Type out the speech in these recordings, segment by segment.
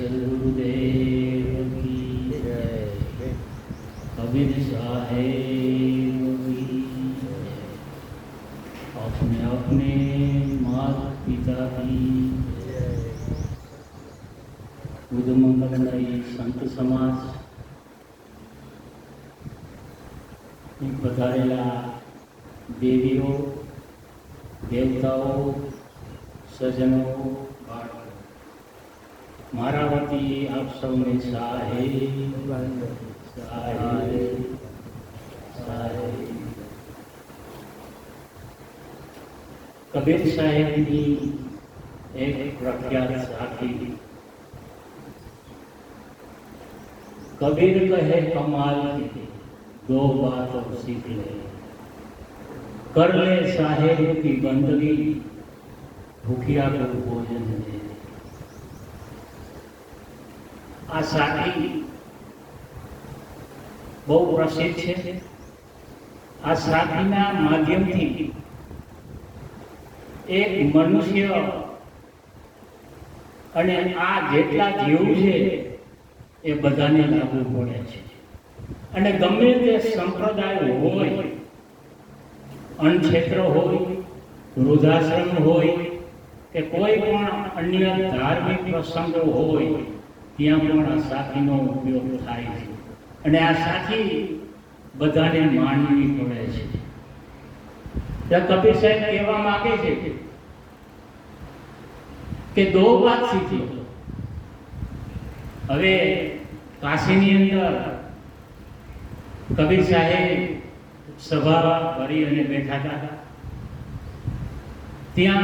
सदगुरुदेव की जय। कबीर साहेब की जय। अपने अपने माता पिता की जय। बुद्ध मंगलमयी संत समाज पधारेला देवीओ देवताओ सजनों मारा वती आप सौने साहेब साहेब साहेब। कबीर साहेब की एक प्रख्यात साथी कबीर कहे कमाल की दो बात और सीख ले। कर ले साहेब की बंदगी भूखिया को भोजन दे। आ साथी बहु प्रसिद्ध है। आ साथीना माध्यमथी एक मनुष्य अने आ जेटला जीव छे ए बधाने लागू पड़े छे। अने गमे ते संप्रदाय होय, अनक्षेत्र होय, वृद्धाश्रम होय के कोई पण अन्य धार्मिक प्रसंग होय त्यां पण आ साथीनो उपयोग थाय छे। अने आ साथी बधाने मानवी पड़े छे। त्या कबीर साहेब कहेवा मांगे छे के दो बात सीखी। हवे काशीनी अंदर कबीर साहेब सभा भरी अने बैठा था। त्यां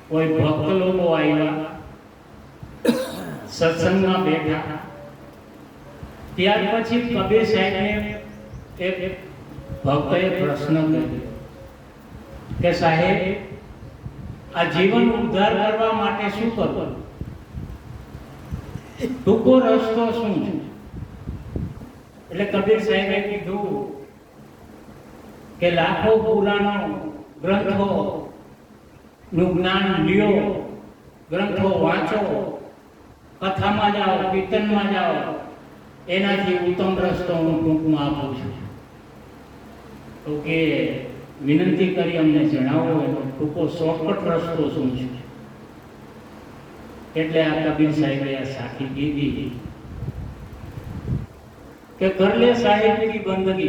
कोई भक्त लोगो आव्या सत्संग में बैठा। त्यार पछी कबीर साहेब ने एक भक्तए प्रश्न कर्यो के साहेब आ जीवन उद्धार करवा माटे शुं करवुं? टूंको रस्तो शुं छे? એટલે કબીર સાહેબે કીધું કે લાખો પુરાણો ગ્રંથો નું જ્ઞાન લ્યો, ગ્રંથો વાંચો, કથામાં જાઓ, કીર્તનમાં જાઓ, એનાથી ઉત્તમ રસ્તો હું ટૂંકમાં આપું છું। તો કે વિનંતી કરી અમને જણાવો એનો ટૂંકો શોર્ટકટ રસ્તો શું છે? એટલે આ કબીર સાહેબે આ સાખી કીધી કે कर ले साहेब की बंदगी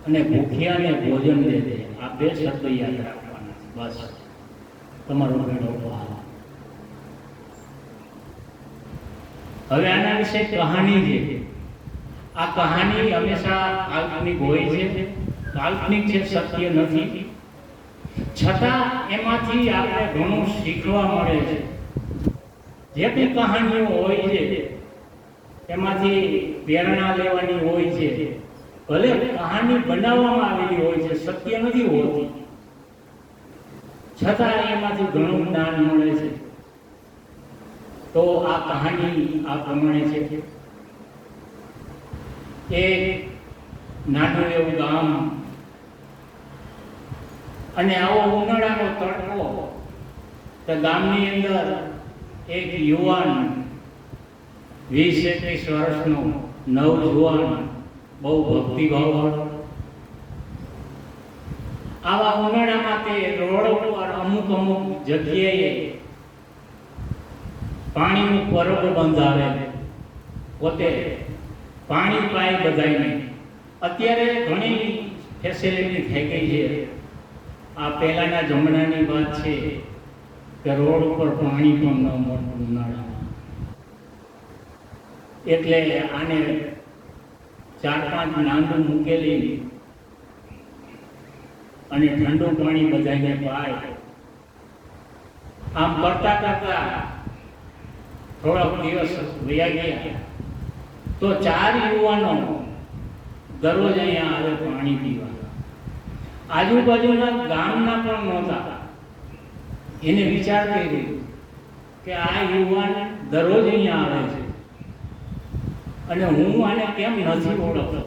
અને ભૂખ્યાને ભોજન દે દે। આ બે શબ્દ યાદ રાખવાના બસ તમારો બેડો પાર। હવે આના વિશે કહાની છે। આ કહાની હંમેશા કાલ્પનિક હોય છે, કાલ્પનિક છે, સત્ય નથી। છતાં એમાંથી આપણે ઘણું શીખવા મળે છે। જે બી કહાનીઓ હોય છે એમાંથી પ્રેરણા લેવાની હોય છે। ભલે કહાની બનાવવામાં આવેલી હોય છે, સત્ય નથી હોતી, છતાં એમાંથી ઘણું જ્ઞાન મળે છે। તો આ કહાની આ પ્રમાણે છે। એક નાનું એવું ગામ અને આવો ઉનાળાનો તડકો। તો ગામની અંદર એક યુવાન 20-21 વર્ષનો નવજુવાન બહુ ભક્તિભાવવાળો આવા ઉનાળામાં તે રોડ ઉપર અમુક જગ્યાએ પાણીનું પરબ બંધાવે, પોતે પાણી પાય બધાયને। અત્યારે ઘણી ફેસિલિટી થઈ ગઈ છે। આ પહેલાના જમાનાની વાત છે કે રોડ ઉપર પાણી પણ ન મળતું ઉનાળામાં। એટલે આને 4-5 નાંદું મૂકેલી અને ઠંડુ પાણી બધાને પાય। આમ કરતા કરતા થોડાક દિવસ વયા ગયા તો 4 યુવાનો દરરોજ અહીંયા આવે પાણી પીવા। આજુબાજુના ગામના પણ નહોતા। એને વિચાર કર્યો કે આ યુવાન દરરોજ અહીંયા આવે છે અને હું આને કેમ નથી ઓળખતો?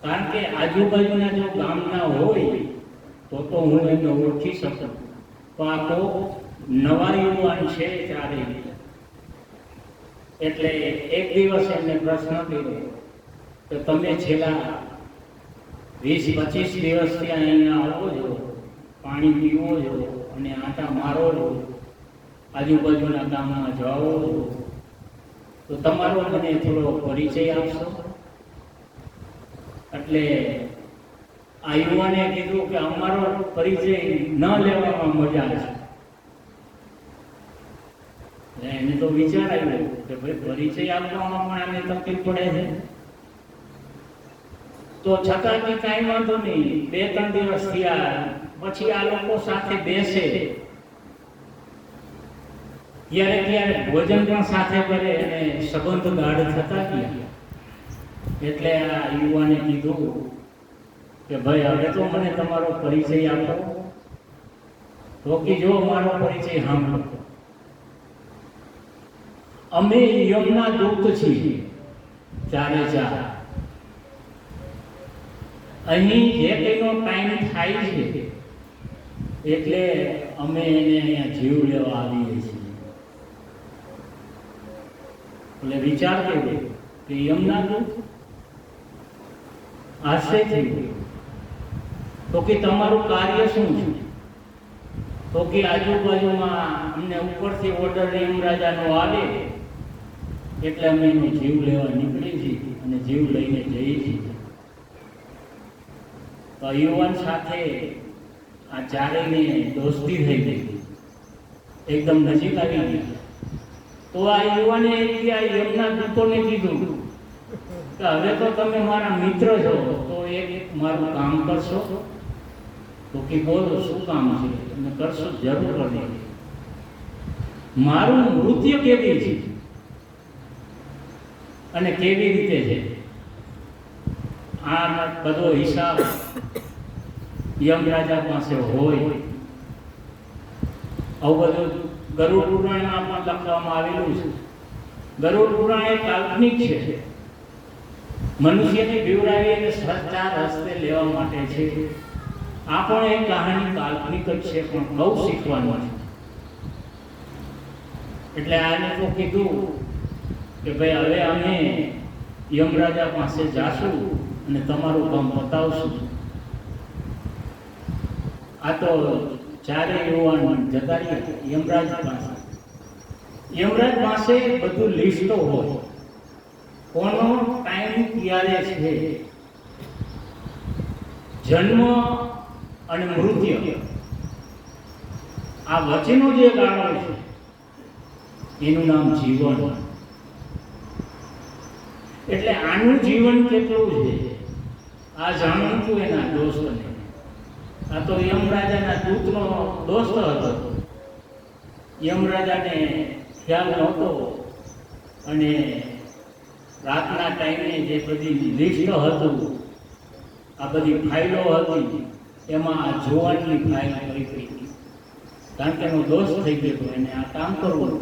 કારણ કે આજુબાજુના જો ગામના હોય તો હું એને ઓળખી શકું। તો આ તો નવા યુવાન છે ચારે, એટલે એક દિવસ એમને પ્રશ્ન કર્યો કે તમે છેલ્લા 20-25 દિવસથી અહીંયા આવો છો, પાણી પીવો છો અને આટા મારો છો, આજુબાજુના ગામમાં જાઓ છો, તો તમારો મને થોડો પરિચય આપશો? એટલે આ યુવાને કીધું કે અમારો પરિચય ન લેવામાં મજા છે. એને તો વિચાર આવ્યો કે ભાઈ પરિચય આપવામાં પણ આને તકલીફ પડે છે, તો છતાં બી કાંઈ વાંધો નહીં. 2-3 દિવસ થયા પછી આ લોકો સાથે બેસે, ક્યારેક ભોજન પણ સાથે કરે અને સંબંધ ગાઢ થતા ગયા. એટલે આ યુવાને કીધું કે ભાઈ હવે તો મને તમારો પરિચય આપો. તો કે જો મારો પરિચય સાંભળો, અમે યમના દૂત છીએ ચારે ચાર. અહીં જે કંઈનો ટાઈમ થાય છે એટલે અમે એને અહીંયા જીવ લેવા આવીએ છીએ. એટલે વિચાર કર્યો કે યમના દૂત આશ્ચર્ય, તો કે તમારું કાર્ય શું છે? તો કે આજુબાજુમાં અમને ઉપરથી ઓર્ડર યમરાજાનો આવે એટલે અમે એનો જીવ લેવા નીકળી છીએ અને જીવ લઈને જઈએ છીએ. તો યુવાન સાથે આ ચારેયને દોસ્તી થઈ ગઈ, એકદમ નજીક આવી ગઈ. તો આ યુવાને યમના દૂતોને કીધું કે હવે તો તમે મારા મિત્ર છો, તો એક મારું કામ કરશો? તો કે બોલો શું કામ છે? તમે કરશો? જરૂર કરી. મારું મૃત્યુ કેવી છે અને કેવી રીતે છે આ બધો હિસાબ યમરાજા પાસે હોય. આવું બધું ગરુડ પુરાણમાં પણ લખવામાં આવેલું છે. ગરુડ પુરાણ એ કાલ્પનિક છે, મનુષ્યને બીવડાવી અને સાચા રસ્તે લેવા માટે છે. આ પણ એક કહાની કાલ્પનિક જ છે, પણ બહુ શીખવાનું છે. એટલે આને તો કીધું કે ભાઈ હવે અમે યમરાજા પાસે જાશું અને તમારું કામ બતાવશું. આ તો ચારે યુવાન જતા રહ્યા યમરાજ પાસે. યમરાજ પાસે બધું લિસ્ટો હોય, કોનો ટાઈમ ક્યારે છે, જન્મ અને મૃત્યુ, આ વચ્ચેનો જે ગાળો છે એનું નામ જીવન. એટલે આનું જીવન કેટલું છે આ જાણવું હતું એના દોસ્તને. આ તો યમરાજાના દૂતનો દોસ્ત હતો. યમરાજાને ખ્યાલ નહોતો અને રાતના ટાઈમે જે બધી લિસ્ટ હતું, આ બધી ફાઇલો હતી, એમાં આ જોવાની ફાઇલ કરી હતી. કારણ કે એનો દોસ્ત થઈ ગયો, એને આ કામ કરવું.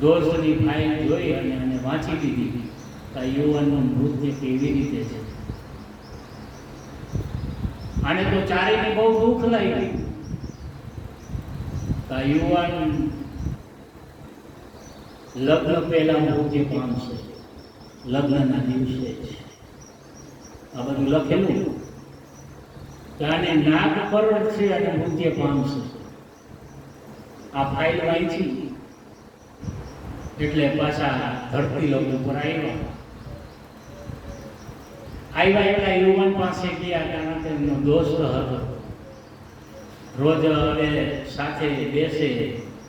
દોસ્તની ફાઇલ જોઈ અને એને વાંચી દીધી કે યુવાનનું મૃત્યુ કેવી રીતે છે. આને તો ચારેયને બહુ દુઃખ લાગ્યું કે યુવાન લગ્ન પહેલા મૃત્યુ પામશે, લગ્નના દિવસે જ. આ બધું લખેલું કે આને નાક પર છે અને મૃત્યુ પામશે. આ ફાઇલ વાંચી એટલે પાછા ધરતી લોક ઉપર આવ્યા એટલા યુવાન પાસે ગયા, કારણ કે એમનો દોસ્ત હતો. રોજ હવે સાથે બેસે,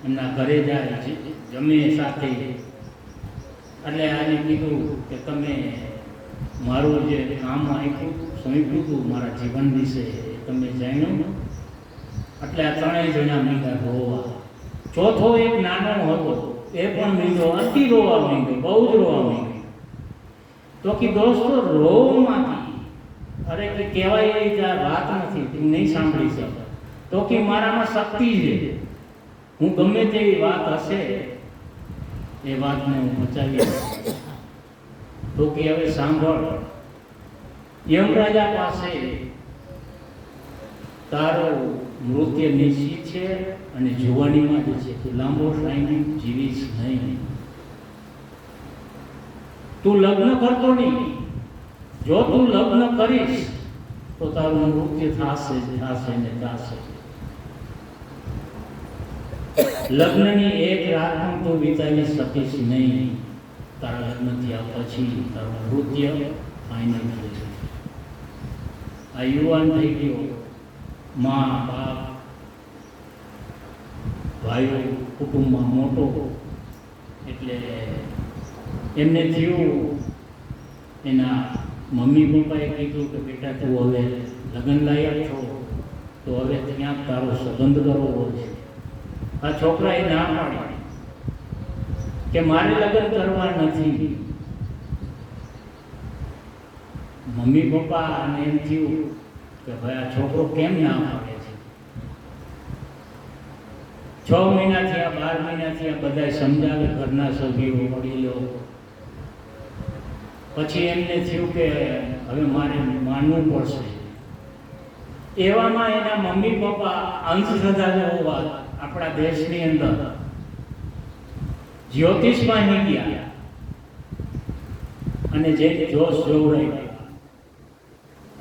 એમના ઘરે જાય, જમે સાથે. એટલે આને કીધું કે તમે મારું જે કામ આપ્યું સોંપ્યું હતું મારા જીવન વિશે તમે જાણ્યું. એટલે આ ત્રણેય જણા મીંડા રોવા. ચોથો એક નાનો હતો, એ પણ મીંડો અતિ રોવા માંડ્યો, બહુ જ રોવા માંડ્યો. તો કે દોસ્તો રોવામાંથી, અરે કે કહેવાય એ વાત નથી, તું નહીં સાંભળી શકે. તો કે મારામાં શક્તિ છે, હું ગમે તેવી વાત હશે એ વાતને હું બચાવી. તો કે હવે સાંભળ, યમરાજા પાસે તારો મૃત્યુ નિશ્ચિત છે અને જુવાનીમાં જ છે. તું લાંબો ટાઈમ જીવીશ નહીં. તું લગ્ન કરતો નહીં. જો તું લગ્ન કરીશ તો તારું મૃત્યુ થશે ને થશે. લગ્નની એક રાત પણ તું વિતાવી શકીશ નહીં. તારા લગ્ન થયા પછી તારું મૃત્યુ ફાઇનલ થઈ જશે. આ યુવાન થઈ ગયો, મા બાપ ભાઈઓ કુટુંબમાં મોટો, એટલે એમને થયું, એના મમ્મી પપ્પાએ કીધું કે બેટા તું હવે લગ્ન લાયક છો તો હવે ક્યાંક તારો સંબંધ કરવો છે. આ છોકરાએ ના પાડી કે મારે લગ્ન કરવા નથી. મમ્મી પપ્પા અને એમ થયું કે ભાઈ આ છોકરો કેમ ના પાડે છે. 6 મહિના થયા, 12 મહિના થયા, બધા સમજાવે, ઘરના સભ્યો, વડીલો. પછી એમને થયું કે હવે મારે માનવું પડશે. એવામાં એના મમ્મી પપ્પા અંધશ્રદ્ધા જેવો આપણા દેશની અંદર જ્યોતિષમાં ગયા અને જે જોશ જોવડાવ્યા.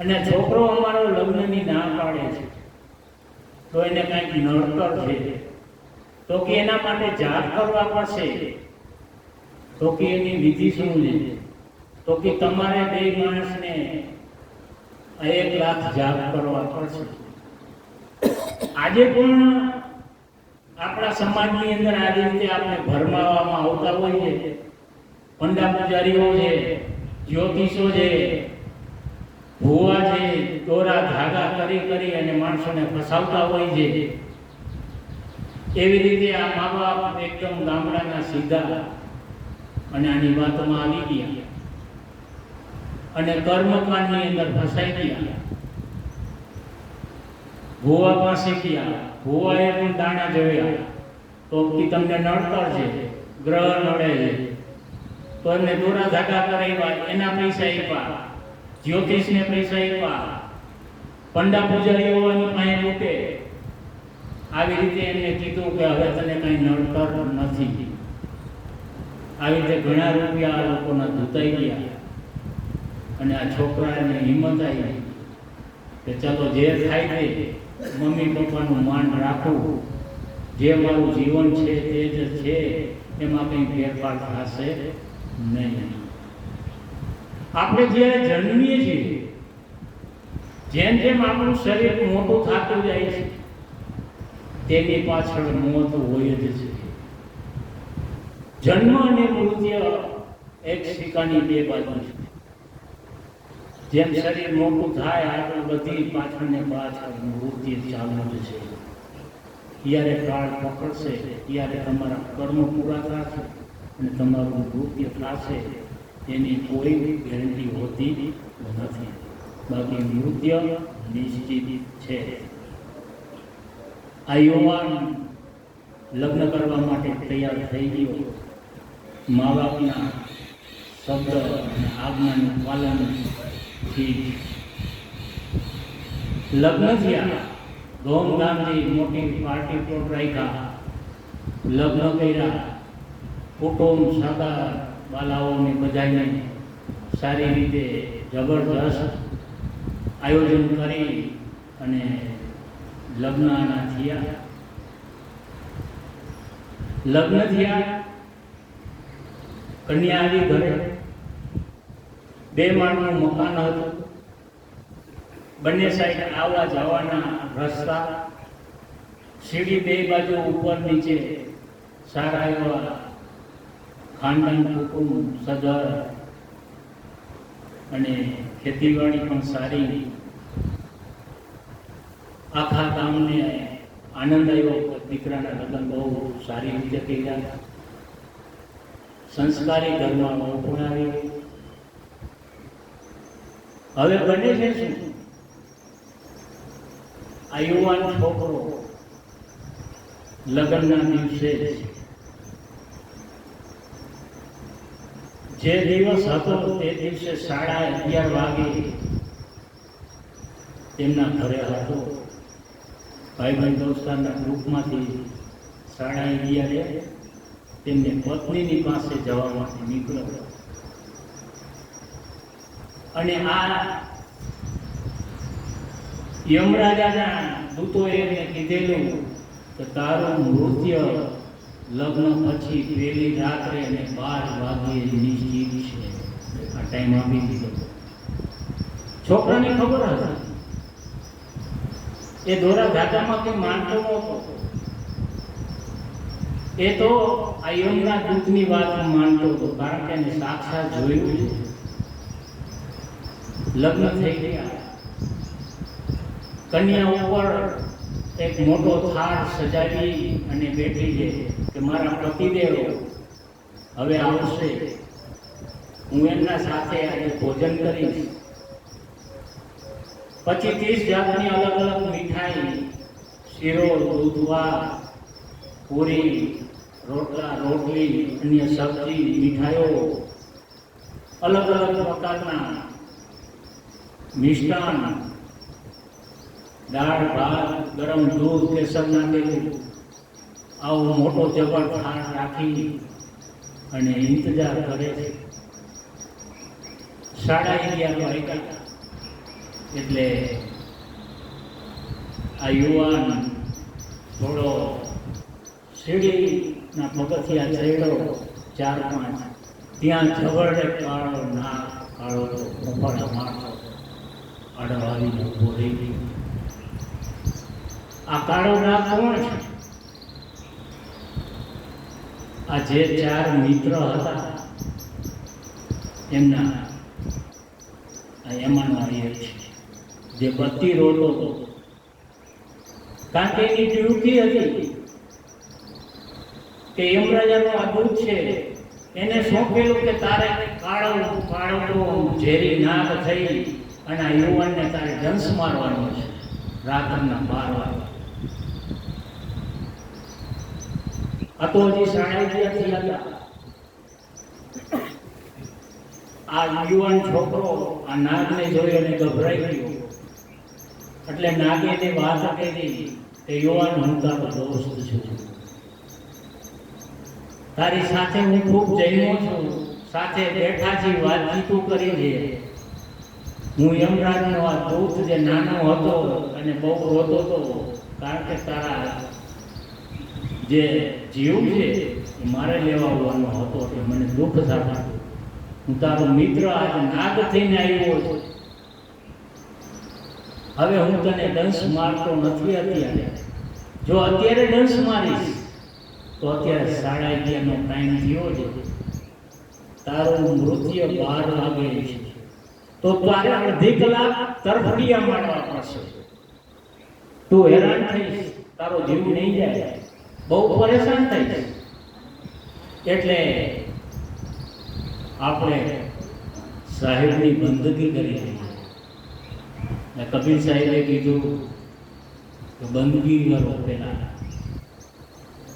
અને છોકરો અમારો લગ્નની ના પાડે છે તો એને કંઈક નડતર છે, તો કે એના માટે જાપ કરવા પડશે. તો કે એની વિધિ શું છે? તો કે તમારે 2 માણસને 1 લાખ જાપ કરવા પડશે. આજે પણ આપણા સમાજની અંદર આ રીતે આપણે ભરમાવવામાં આવતા હોઈએ. પંડા પૂજારીઓ છે, જ્યોતિષો છે, ભુવા છે, દોરા ધાગા કરી અને માણસોને ફસાવતા હોય છે. એવી રીતે આ મા બાપ એકદમ ગામડાના સીધા અને આની વાતમાં આવી ગયા અને કર્મકાંડની અંદર ફસાઈ ગયા. ભુવા પાસે ગયા, ભુવાએ પણ દાણા જોયા તો કે તમને નડતર છે, ગ્રહ નડે છે, તો એમને દોરા ધાગા કરાવ્યા, એના પૈસા આપ્યા, જ્યોતિષને પૈસા આપ્યા, પંડા પૂજારીઓની પાસે લૂટે. આવી રીતે એમને કીધું કે હવે તને કઈ નડતર નથી. આવી રીતે ઘણા રૂપિયા આ લોકોના ધૂતાઈ ગયા અને આ છોકરાને હિંમત આવી કે ચાલો જે થાય તે મમ્મી પપ્પાનું માન રાખવું, જે મારું જીવન છે તે જ છે, એમાં કંઈ ફેરફાર થશે નહીં. આપણે જ્યારે જન્મીએ છીએ, જેમ જેમ આપણું શરીર મોટું થતું જાય છે તેની પાછળ મોત હોય જ છે. જન્મ અને મૃત્યુ એક સિક્કાની 2 બાજુ છે. જેમ શરીર મોટું થાય આગળ બધી પાછળ ને પાછળ મૃત્યુ ચાલુ જ છે. ત્યારે કાળ પકડશે, ત્યારે તમારા કર્મ પૂરા થશે અને તમારું મૃત્યુ થશે. એની કોઈ ગેરંટી હોતી નથી. બાકી મૃત્યુ નિશ્ચિત છે. આ યુવાન લગ્ન કરવા માટે તૈયાર થઈ ગયો. મા બાપના શબ્દ અને આજ્ઞાનું પાલનથી લગ્ન થયા. ધૂમધામથી મોટી પાર્ટી પ્લોટ રાખ્યા, લગ્ન કર્યા. કુટુંબ સગા બાલાઓને બધાને સારી રીતે જબરદસ્ત આયોજન કરી અને લગ્નના થયા. લગ્ન થયા, કન્યા આવી ઘરે. 2 માળનું મકાન હતું. બંને સાઈડ આવવા જવાના રસ્તા, સીડી 2 બાજુ ઉપર નીચે, સારા એવા ખાનદાન કુટુંબ સદર અને ખેતીવાડી પણ સારી. આખા ગામને આનંદ આવ્યો. દીકરાના લગ્ન બહુ સારી રીતે કર્યા. સંસ્કારી ઘરમાં બહુ પણ આવી. હવે બને છે શું? આ યુવાન છોકરો લગ્નના દિવસે જે દિવસ હતો તે દિવસે 11:30 વાગે તેમના ઘરે હતો. ભાઈ દોસ્તારના ગ્રુપમાંથી શાળાએ ગયા છે, તેમને પત્નીની પાસે જવા માટે નીકળ્યો અને આ યમરાજાના દૂતોએ એને કીધેલું કે તારું મૃત્યુ લગ્ન પછી પહેલી રાત્રે અને 12 વાગ્યે નિશ્ચિત છે. આ ટાઈમ આપી દીધો. છોકરાને ખબર હતી, એ દોરા ધાગામાં કંઈ માનતો નહોતો. એ તો આ યમના દૂતની વાત માનતો હતો, કારણ કે એને સાક્ષાત જોયું છે. લગ્ન થઈ ગયા, કન્યા ઉપર એક મોટો થાળ સજાવી અને બેઠી છે કે મારા પતિદેવ હવે આવશે, હું એમના સાથે આજે ભોજન કરીશ. પછી 30 જાતની અલગ અલગ મીઠાઈ, શીરો, દૂધવા, પૂરી, રોટલા, રોટલી, અન્ય સબ્જી, મીઠાઈઓ, અલગ અલગ પ્રકારના મિષ્ટાન, દાળ ભાત, ગરમ દૂધ, કેસર નાખેલું, આવો મોટો જબર થાળ રાખી અને ઇંતજાર કરે છે. 11:30 વાગ્યા એટલે આ યુવાન થોડો સીડીના પગથિયા ચડ્યો 4-5, ત્યાં જબરડે કાળો નાક, કાળો કપડા મારતો આડો આવીને ઉભો રહી ગયો. આ કાળો નાક કોણ છે? આ જે 4 મિત્ર હતા એમના એમાંનો એક છે જે બત્તી રોતો હતો, કારણ કે એની ડ્યુટી હતી કે યમરાજાનો આ દૂત છે એને સોંપેલું કે તારે કાળો ઝેરી નાગ થઈ અને આ યુવાનને તારે દંશ મારવાનો છે રાત્રના 12 વાગે. આ તો હજી 11:30 હતા. આ યુવાન છોકરો આ નાગને જોઈ અને ગભરાઈ ગયો. એટલે નાગે એને વાત કરી કે યુવાન, હું તારો દોસ્ત છું, તારી સાથે હું ખૂબ જઈનો છું, સાથે બેઠા છીએ, વાતચીતો કરી છે. હું યમરાજનો આ દૂત જે નાનો હતો અને બહુ રોતો હતો, કારણ કે તારા જે જીવ છે એ મારે લેવા આવવાનો હતો એટલે મને દુઃખ થતું. હું તારો મિત્ર આજ નાગ થઈને આવ્યો છું. હવે હું તને દંશ મારતો નથી અત્યારે. જો અત્યારે દંશ મારીશ તો અત્યારે 11:30નો ટાઈમ થયો છે, તારું મૃત્યુ 12 વાગે છે, તો તારે અડધી કલાક તરફડિયા મારવા પડશે. તું હેરાન થઈશ, તારો જીવ નહીં જાય, બહુ પરેશાન થઈશ. એટલે આપણે સાહેબની બંદગી કરી. કબીર સાહેબે કીધું કે બંદગી કરો પહેલા,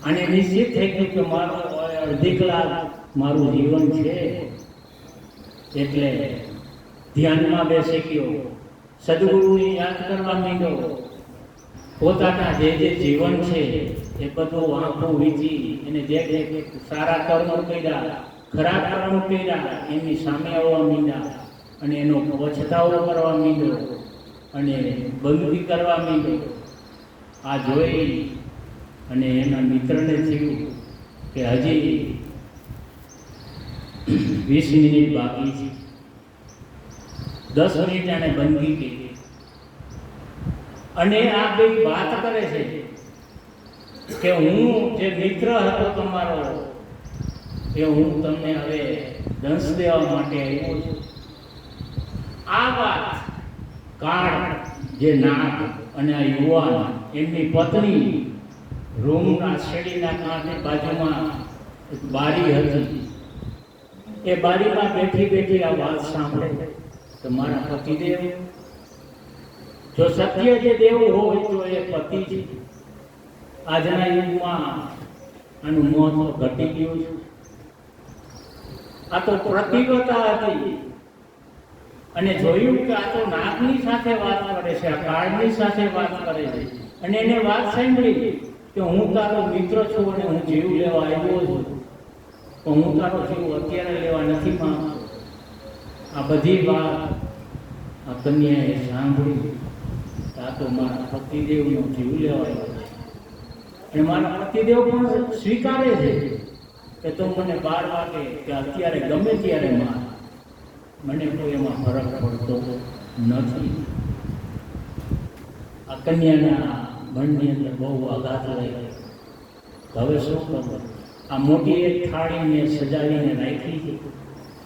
અને નિશ્ચિત થઈ ગયું કે મારો અડધી કલાક મારું જીવન છે. એટલે ધ્યાનમાં બેસી ગયો, સદગુરુને યાદ કરવા માંડ્યો. પોતાના જે જીવન છે એ બધું આંખો વીંચી એને જે સારા કર્મો કર્યા, ખરાબ કર્મો કર્યા એની સામે આવવા માંડ્યા અને એનો પછતાવો કરવા માંડ્યો અને બંદગી કરવા માંડ્યો. આ જોઈ અને એના મિત્રને થયું કે હજી 20 મિનિટ બાકી છે. 10 મિનિટ એને બંદગી કરી અને આ બે વાત કરે છે કે હું જે મિત્ર હતો તમારો એ હું તમને હવે દંશ દેવા માટે આવ્યો છું. આ વાત કાળ જે નાગ અને આ યુવાન એમની પત્ની રૂમના શેડીના કાંઠે બાજુમાં એક બારી હતી. એ બારીમાં બેઠી બેઠી આ વાત સાંભળે કે મારા પતિદેવ, જો સત્ય જે દેવ હોય તો એ પતિ છે. આજના યુગમાં આનું મહત્વ ઘટી ગયું છે. આ તો પ્રતિવતા હતી અને જોયું કે આ તો નાગની સાથે વાત કરે છે, આ કાળની સાથે વાત કરે છે. અને એને વાત સાંભળી કે હું તારો મિત્ર છું અને હું જીવ લેવા આવ્યો છું, તો હું તારો જીવ અત્યારે લેવા નથી માંગતો. આ બધી વાત આ કન્યાએ સાંભળી. આ તો મારા પતિદેવનો જીવ લેવા આવ્યો છે અને મારા પતિદેવ પણ સ્વીકારે છે કે તું મને 12 વાગે કે અત્યારે ગમે ત્યારે માર, મને કોઈ એમાં ફરક પડતો નથી. આ કન્યાના મનની અંદર બહુ આઘાત લાગ્યો. હવે શું કરવું? આ મોટી એક થાળી મેં સજાવીને રાખી છે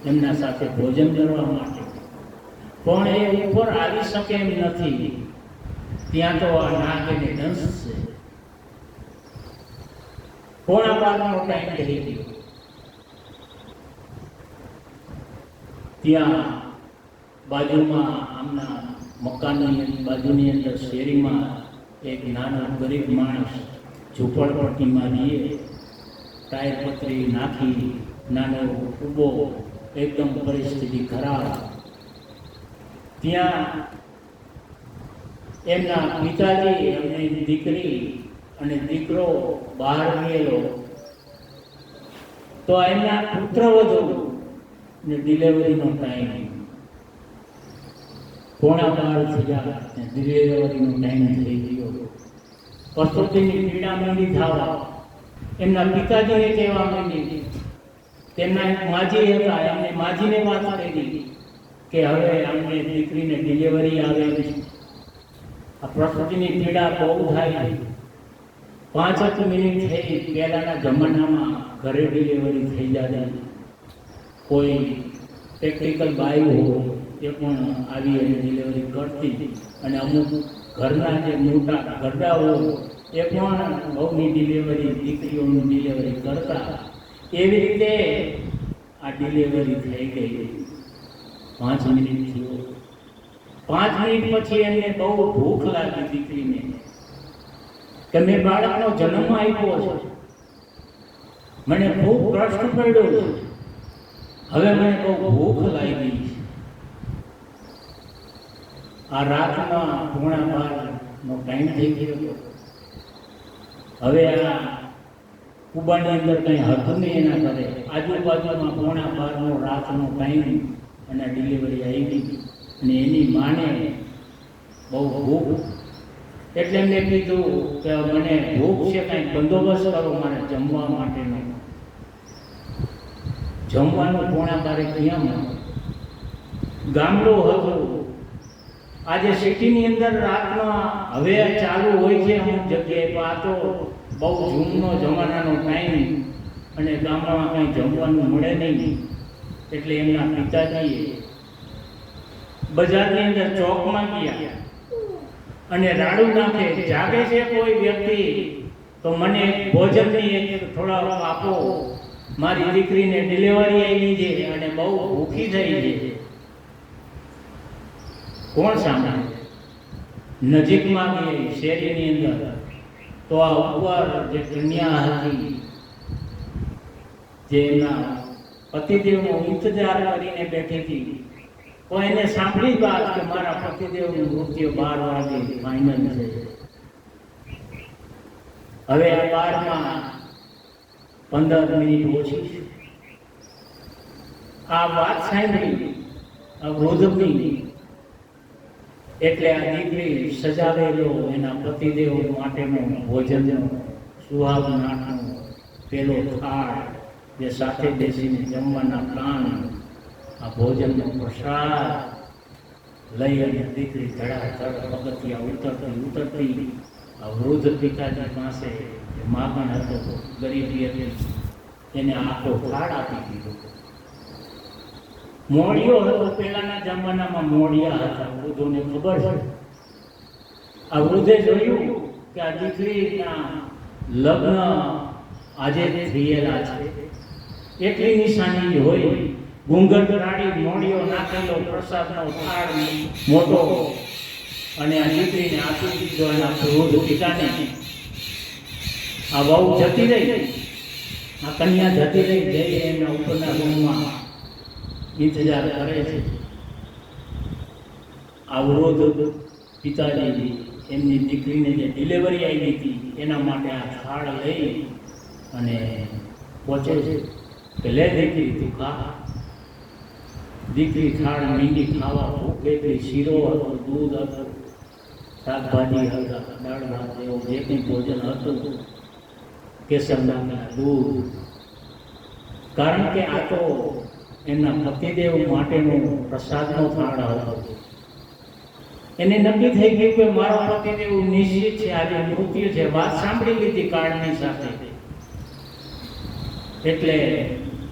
એમના સાથે ભોજન કરવા માટે, પણ એ ઉપર આવી શકે એમ નથી. ત્યાં તો આ નાગ અને દંશ છે. 11:15નો ટાઈમ થઈ ગયો. ત્યાં બાજુમાં આમના મકાનની બાજુની અંદર શેરીમાં એક નાનો ગરીબ માણસ ઝૂંપડપટ્ટીમાં રહીએ, ટાયર પતરી નાખી, નાનો ઊભો, એકદમ પરિસ્થિતિ ખરાબ. ત્યાં એમના પિતાજી અને દીકરી અને દીકરો બહાર ગયેલો, તો એમના પુત્રવધુ ને ડિલિવરીનો ટાઈમ 11:15 થયા, ડિલિવરીનો ટાઈમ થઈ ગયો. પ્રસૂતિની પીડા માંડી થવા. એમના પિતાજીને કહેવા માંડી. તેમના એક માજી હતા, એમને માજીને વાત કરી કે હવે અમને દીકરીને ડિલિવરી આવે છે, આ પ્રસૂતિની પીડા બહુ થાય. 5 મિનિટ થઈ. પહેલાના જમાનામાં ઘરે ડિલિવરી થઈ જાય, કોઈ ટેકનિકલ બાઈ હોય એ પણ આવી અને ડિલિવરી કરતી, અને અમુક ઘરના જે મોટા ગરડા હોય એ પણ બહુની ડિલિવરી, દીકરીઓની ડિલિવરી કરતા. એવી રીતે આ ડિલિવરી થઈ ગઈ. 5 મિનિટ થયો. 5 મિનિટ પછી એમને બહુ ભૂખ લાગી દીકરીને કે મેં બાળકનો જન્મ આપ્યો છે, મને ખૂબ કષ્ટ પડ્યો છે, હવે મને બહુ ભૂખ લાગી છે. આ રાતના 11:15નો ટાઈમ થઈ ગયો. હવે આ કુબાની અંદર કંઈ હતું નહીં એના ઘરે. આજુબાજુમાં 11:15નો રાતનો ટાઈમ અને ડિલિવરી આવી અને એની માને બહુ ભૂખ. એટલે મેં કીધું કે મને ભૂખ છે, કાંઈ બંદોબસ્ત કરો મારે જમવા માટેનો. જમવાનું 11:15 ક્યાં? ગામડું હતું. આજે સિટીની અંદર રાતના હવે ચાલુ હોય છે અમુક જગ્યાએ, પણ આ તો બહુ જૂનો જમાનાનો ટાઈમ અને ગામડામાં કંઈ જમવાનું મળે નહીં. એટલે એમના પિતાજીએ બજારની અંદર ચોકમાં ગયા અને રાડું નાખે, જાગે છે કોઈ વ્યક્તિ તો મને ભોજનની એક થોડા આપો, મારી દીકરીને ડિલિવરી આવી છે અને બહુ ભૂખી થઈ છે. કોણ સાંભળે? નજીકમાં ગઈ શેરીની અંદર તો આ ઉપર જે કન્યા હતી, જે એના પતિદેવનો ઇંતજાર કરીને બેઠી હતી, તો એને સાંભળી વાત કે મારા પતિદેવનું મૃત્યુ 12 વાગે ફાઇનલ છે. હવે આ 12માં 15 મિનિટ ઓછી છે. આ વાત સાંભળી આ વૃદ્ધની, એટલે આ દીકરી સજાવેલો એના પતિદેવ માટેનો ભોજનનો સુહાગનાટનો પેલો થાળ, જે સાથે બેસીને જમવાના પ્લાન, આ ભોજનનો પ્રસાદ લઈ અને દીકરી ધડાધડ પગથિયા ઉતરતી આ વૃદ્ધ પિતાજી પાસે માગણ હતો, ગરીબી હતી, એને આખો થાળ આપી દીધો. મોડિયો હતો, પહેલાના જમાનામાં મોડિયા હતા, વૃદ્ધોને ખબર છે. આ વૃદ્ધે જોયું કે આ દીકરીના લગ્ન આજે થયેલા છે, એટલી નિશાની હોય. ઘૂંઘટ કાઢી મોડિયો નાખેલો પ્રસાદનો થાળ મોટો અને આ દીકરીને આપી દીધો એના વૃદ્ધ પિતાને. આ વહુ જતી રહી, આ કન્યા જતી રહી, જઈ એમના ઉપરના રૂમમાં ઇંતજાર કરે છે. આ વૃદ્ધ પિતાજી એમની દીકરીને જે ડિલિવરી આવી હતી એના માટે આ થાળ લઈ અને પહોંચે છે કે લે દીકરી તું ખા. દીકરી થાળ મીંડી ખાવા ભૂખ એટલી, શીરો હતો, દૂધ હતું, શાકભાજી હતા, દાળ ભાત એવું જે કંઈ ભોજન હતું, કેસરનાના દૂધ. કારણ કે આ તો એમના પતિદેવ માટેનો પ્રસાદનો થાળ હતો. એને નક્કી થઈ ગયું કે મારો પતિદેવ નિશ્ચિત છે, આજે મૃત્યુ છે. વાત સાંભળી લીધી કાળની સાથે. એટલે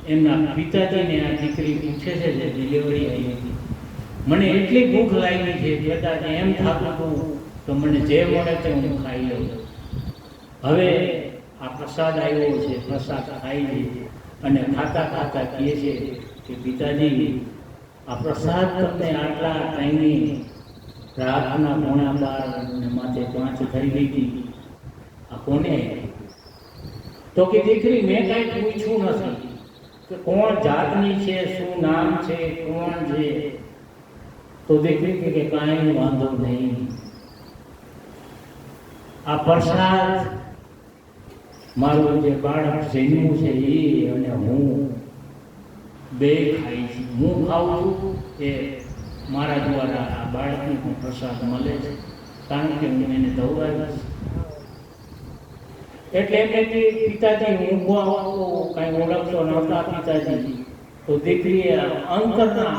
એમના પિતાજીને આ દીકરી પૂછે છે જે ડિલિવરી આવી હતી, મને એટલી ભૂખ લાગી છે પિતાજી, એમ થતું હતું તો મને જે મળે તે હું ખાઈ લઉં. હવે આ પ્રસાદ આવ્યો છે, પ્રસાદ ખાઈ લઈએ. અને ખાતા ખાતા કહે છે કે પિતાજી આ પ્રસાદ તમને આટલા ટાઈમે રાતના 12:30 અને માથે 5 થઈ ગઈ હતી, આ કોને? તો કે દીકરી મેં કાંઈ પૂછ્યું નથી કે કોણ જાતની છે, શું નામ છે, કોણ છે. તો દીકરી કે કાંઈ વાંધો નહીં, આ પ્રસાદ મારું જે બાળક જન્મ્યું છે એ અને હું બે ખાઈ છું. હું ખાઉં છું એ મારા દ્વારા આ બાળકને પણ પ્રસાદ મળે છે, કારણ કે હું એને દોરાવીશ. એટલે એમને પિતાજી હું કાંઈ ઓળખતો નહોતા પિતાજી. તો દીકરીએ અંતરના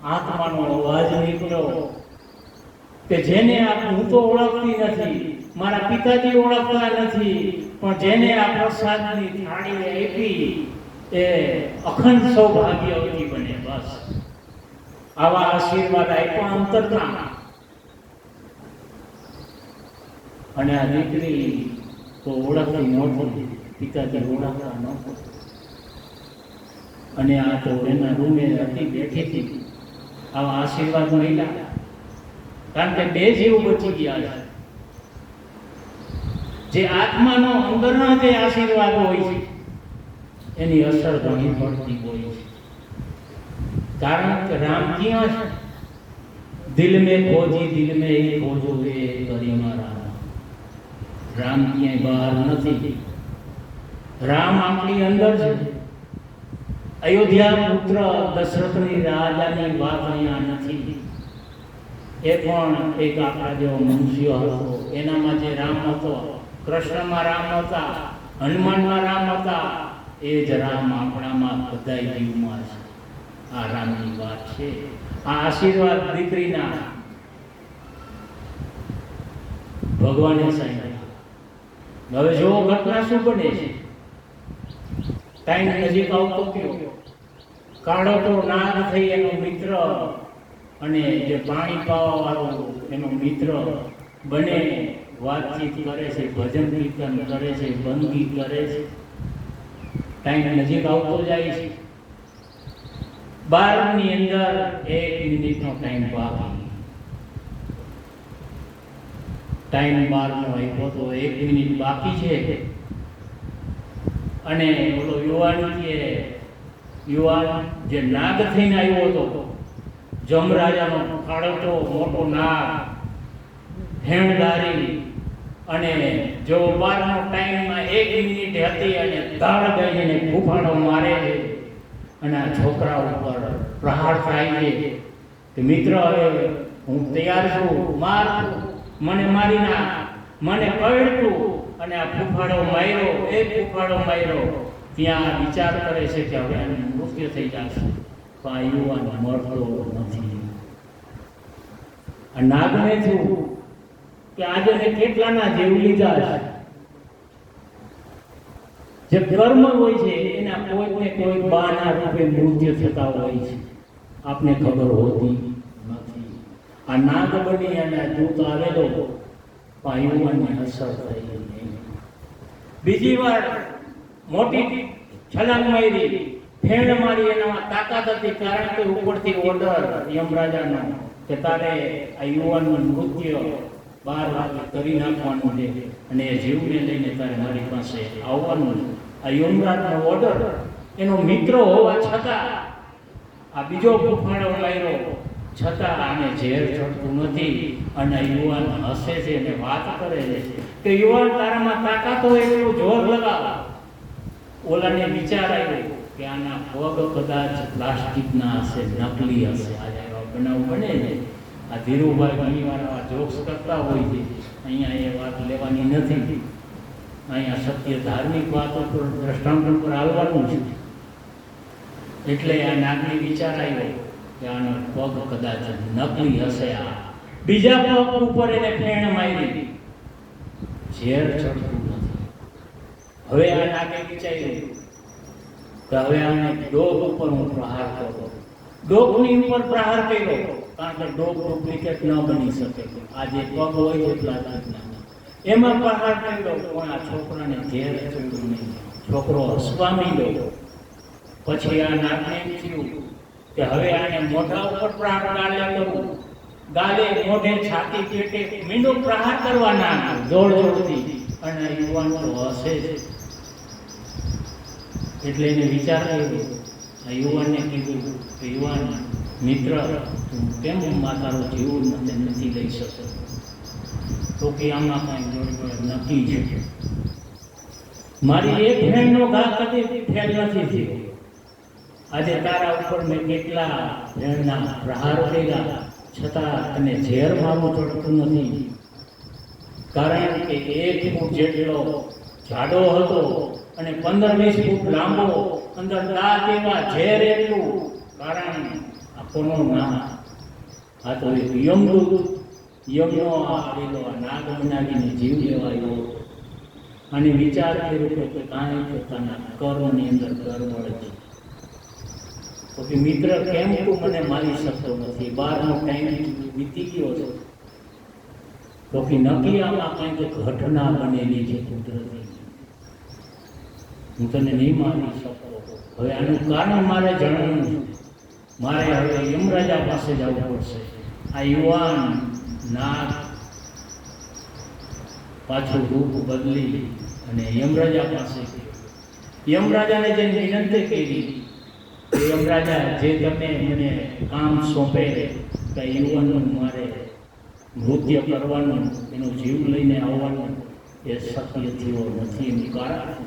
આત્માનો અવાજ નીકળ્યો કે જેને હું તો ઓળખતી નથી, મારા પિતાજી ઓળખતા નથી, પણ જેને આ પ્રસાદની થાળી આપી એ અખંડ સૌભાગ્યવતી બને. બસ આવા આશીર્વાદ આપ્યા અંતરના. અને આ દીકરી તો ઓળખતી નહોતી, પિતાજી ઓળખતા નહોતા. અને આ તો એના રૂમે હતી, બેઠી હતી. આવા આશીર્વાદ મળ્યા, કારણ કે બે જીવ બચી ગયા છે. જે આત્માનો અંદરના જે આશીર્વાદ હોય છે એની અસર ઘણી પડતી હોય છે. કારણ કે રામ ક્યાં છે? દિલ મેં ખોજી, દિલ મેં ही ખોજો રે ગરિમા રામ. રામ ક્યાંય બહાર નથી, રામ આપણી અંદર છે. અયોધ્યા પુત્ર દશરથની રાજાની વાત અહીંયા નથી. એ પણ એક આપણા જેવો મનુષ્ય હતો. એનામાં જે રામ હતો, કૃષ્ણમાં રામ હતા, હનુમાનમાં રામ હતા, એ જ રામ આપણામાં બધા જીવમાં છે. આ રામની વાત છે. આ આશીર્વાદ દીકરીના ભગવાને સાંભળ્યા. હવે જો ઘટના શું બને છે? ટાઈમ નજીક આવતો ગયો. કાળો તો નાગ થઈ એનો મિત્ર અને જે પાણી પાવા વાળો એનો મિત્ર બને વાતચીત કરે છે, ભજન કીર્તન કરે છે, બંદગી કરે છે. ટાઈમ નજીક આવતો જાય છે. 12ની અંદર 1 મિનિટનો ટાઈમ બાકી. ટાઈમ 12નો આપ્યો તો 1 મિનિટ બાકી છે. અને બોલો યુવાન જે નાગ થઈને આવ્યો હતો, જમરાજાનો કાળો મોટો નાગ, હેણદારી. અને જો 12નો ટાઈમમાં 1 મિનિટ હતી અને ધાડ દઈને ફૂફાડો મારે છે અને આ છોકરા ઉપર પ્રહાર થાય છે કે મિત્ર હવે હું તૈયાર છું, માર, મને મારી નાખ, મને કળતું. અને આ ફૂફાડો માર્યો, એક ફૂફાડો માર્યો. ત્યાં વિચાર કરે છે કે હવે આનું મૃત્યુ થઈ જશે, પણ આ યુવાન મરતો નથી. આ નાગને થયું કે આજે મેં કેટલાના જીવ લીધા છે. જે કર્મ હોય છે એના કોઈને કોઈ બાના રૂપે મૃત્યુ થતા હોય છે, આપને ખબર હોતી નથી. આ નાગ બની અને દૂત આવેલો, પણ યુવાનને અસર થઈ નહીં. બીજી વાર મોટી છલાંગ મારી, ફેણ મારી. એનામાં તાકાત હતી, કારણ કે ઉપરથી ઓર્ડર યમરાજાનો કે તારે આ યુવાનનું મૃત્યુ 12 વાગે કરી નાખવાનું છે અને એ જીવને લઈને તારે મારી પાસે આવવાનું. આ યમરાજનો ઓર્ડર. એનો મિત્ર હોવા છતાં આ બીજો ફૂફાડો માર્યો, છતાં આને ઝેર ચડતું નથી. અને યુવાન હસે છે અને વાત કરે છે કે યુવાન તારામાં તાકાત હોય એટલું જોર લગાવ. ઓલાને વિચાર આવ્યો કે આના પગ કદાચ પ્લાસ્ટિકના હશે, નકલી હશે. આજે એવા બનાવ બને છે. આ ધીરુભાઈ ઘણીવાર આવા જોક્સ કરતા હોય છે. અહીંયા એ વાત લેવાની નથી. અહીંયા સત્ય ધાર્મિક વાતો પર દ્રષ્ટાંત પર આવવાનું છે. એટલે આ નાગને વિચાર આવ્યો કે આનો પગ કદાચ નકલી હશે. આ બીજા પગ ઉપર એને ફેણ મારી, ઝેર ચડતું નથી. હવે આ નાગે વિચાર્યું કે હવે આને ડોક ઉપર હું પ્રહાર કરું. ડોકની ઉપર પ્રહાર કર્યો, કારણ કે ડોક ડુપ્લિકેટ ન બની શકે. આ જે પગ હોય છે પ્લાસ્ટિકના, એમાં પ્રહાર કર્યો પણ આ છોકરાને ઝેર ચડતું નહીં. છોકરો હસવા માંડ્યો. પછી આ નાગને એમ થયું કે હવે આને મોઢા ઉપર પ્રહાર ગાલે કરું. ગાલે, મોઢે, છાતી, પેટે મીંડો પ્રહાર કરવાના જોર જોરથી. અને યુવાન તો હસે છે. એટલે એને વિચાર આવ્યો. આ યુવાનને કીધું કે યુવાન મિત્ર, તું કેમ તારો જીવ નથી લઈ શકતો? તો કે આમાં કાંઈ નક્કી છે. મારી એક ફેણનો ઘા કદી ફેલ નથી થયો. આજે તારા ઉપર મેં કેટલા ફેણના પ્રહાર કર્યા, છતાં તને ઝેર મારું ચડતું નથી. કારણ કે 1 ફૂટ જેટલો જાડો હતો અને 15-20 ફૂટ લાંબો, અંદર દાંત એવા, ઝેર એટલું. કારણ આ કોનો નામ? આ તો એક યમદૂત, યમનો આવેલો આ નાગ બનાવીને જીવ લેવાયો. અને વિચાર કર્યો કે કાંઈ પોતાના કર્મની અંદર ગરબડ છે. તો કે મિત્ર, કેમ તું મને મારી શકતો નથી? 12નો ટાઈમ વીતી ગયો છે. તો કે નક્કી આમાં કંઈક ઘટના બનેલી છે કુદરતી. હું તને નહીં મારી શકતો. હવે આનું કારણ મારે જાણવું છે. મારે હવે યમરાજા પાસે જવું પડશે. આ યુવાન નાગ પાછું રૂપ બદલી અને યમરાજા પાસે ગયો. યમરાજાને જે વિનંતી કરી, યમરાજા, જે તમે મને કામ સોંપે કે યુવાનનું મારે નૃત્ય કરવાનું, એનો જીવ લઈને આવવાનું, એ શક્ય થયો નથી. એનું કારણ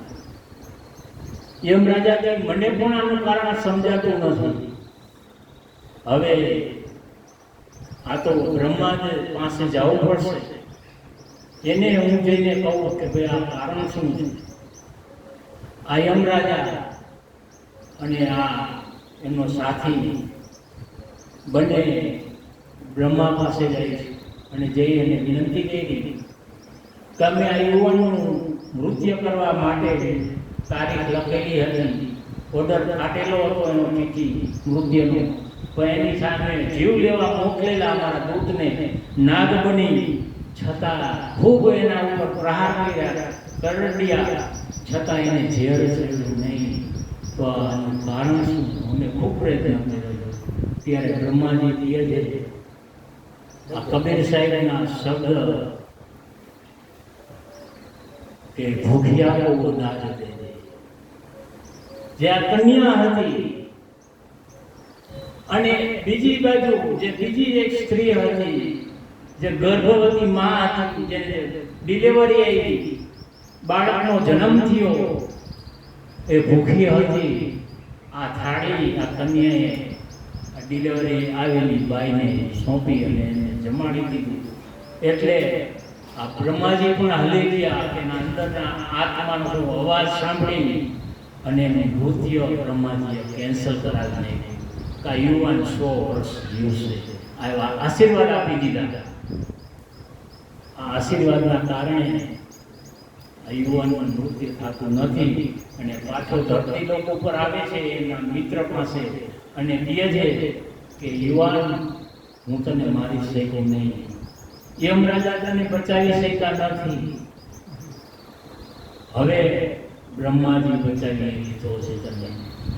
યમરાજા કે મને પણ આનું કારણ સમજાતું નથી. હવે આ તો બ્રહ્માજી પાસે જવું પડશે. એને હું જઈને કહું કે ભાઈ આ કારણ શું છે? આ યમરાજા અને આ એમનો સાથી બંને બ્રહ્મા પાસે જાય છે અને જઈ એને વિનંતી કરી કે અમે આ યુવાનનું નૃત્ય કરવા માટે તારીખ લખેલી હતી, ઓર્ડર કાઢેલો હતો એનો ચીઠી નૃત્યનો, પણ એની સામે જીવ લેવા મોકલેલા અમારા દૂતને નાગ બની, છતાં ખૂબ એના ઉપર પ્રહાર કર્યા, કરડ્યા, છતાં એને ઝેર ચડ્યું નહીં. તો આનું કારણ શું? અમે ખૂબ પ્રયત્ન કર્યો. ત્યારે બ્રહ્માજી કહે છે, આ કબીર સાહેબના શબ્દ કે ભૂખ્યા કો દાજ દે. જે આ કન્યા હતી અને બીજી બાજુ જે બીજી એક સ્ત્રી હતી, જે ગર્ભવતી માં હતી, જેને ડિલિવરી આવી, બાળકનો જન્મ થયો, એ ભૂખી હતી. આ થાળી આ કન્યાએ આ ડિલિવરી આવેલી બાઈને સોંપી અને એને જમાડી દીધું. એટલે આ બ્રહ્માજી પણ હલી ગયા. એના અંદરના આત્માનો અવાજ સાંભળી અને એનું નૃત્ય બ્રહ્માજીએ કેન્સલ કરાવી નાખ્યું. કે યુવાન 100 વર્ષ જીવશે. આ આશીર્વાદ આપી દીધા. આ આશીર્વાદના કારણે આ યુવાનનું નૃત્ય થતું નથી અને પાછો ધરતી લોકો પર આવે છે એના મિત્ર પાસે અને કહે છે કે યુવાન, હું તને મારી શક્યો નહીં. યમરાજા તને બચાવી શક્યા નથી. હવે બ્રહ્માજી બચાવી લીધો છે તને.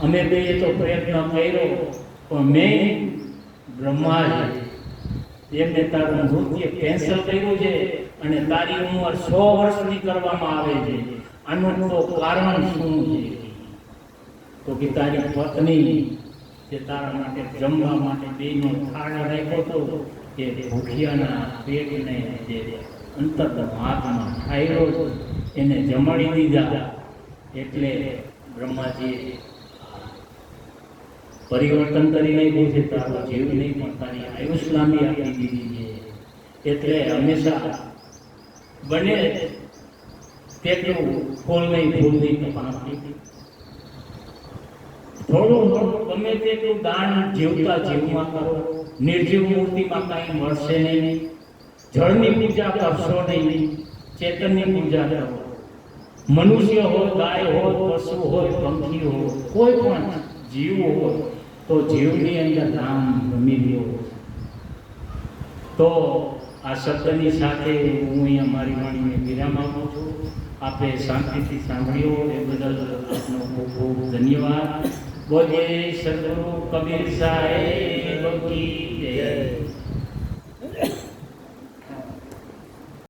અમે બે તો પ્રયત્ન કર્યો, પણ મેં બ્રહ્માજી એમને તારું નૃત્ય કેન્સલ કર્યું છે અને તારી ઉંમર 100 વર્ષની કરવામાં આવે છે. આનું તો કારણ શું છે? તો કે તારી પત્ની જે તારા માટે જમવા માટે બેનો થાળ રાખ્યો હતો એ ભૂખિયાના પેટને જે અંતર્મહાત્મા ઠાયરો છે એને જમાડી દીધા. એટલે બ્રહ્માજી પરિવર્તન કરી નાખ્યું છે. તારો જીવ નહીં પણ તારી આયુષ લાંબી આપી દીધી છે. એટલે હંમેશા બને તેટલું ફૂલ નહીં તપાસી થોડું ગમે તેટલું દાન જીવતા જીવમાં કરો. નિર્જીવ મૂર્તિમાં કાંઈ મળશે નહીં. જળની પૂજા કરશો નહીં, ચેતનની પૂજા કરો. મનુષ્ય હોય, ગાય હોય, પશુ હોય, પંખી હોય, કોઈ પણ જીવ હોય તો જીવની અંદર રામ રમી રહ્યો. તો આ શબ્દની સાથે હું અહીંયા મારી વાણીને વિરામ આપું છું. આપે શાંતિથી સાંભળ્યો એ બદલ આપનો ખૂબ ખૂબ ધન્યવાદ. બોલીએ સદગુરુ કબીર સાહેબ કી જય.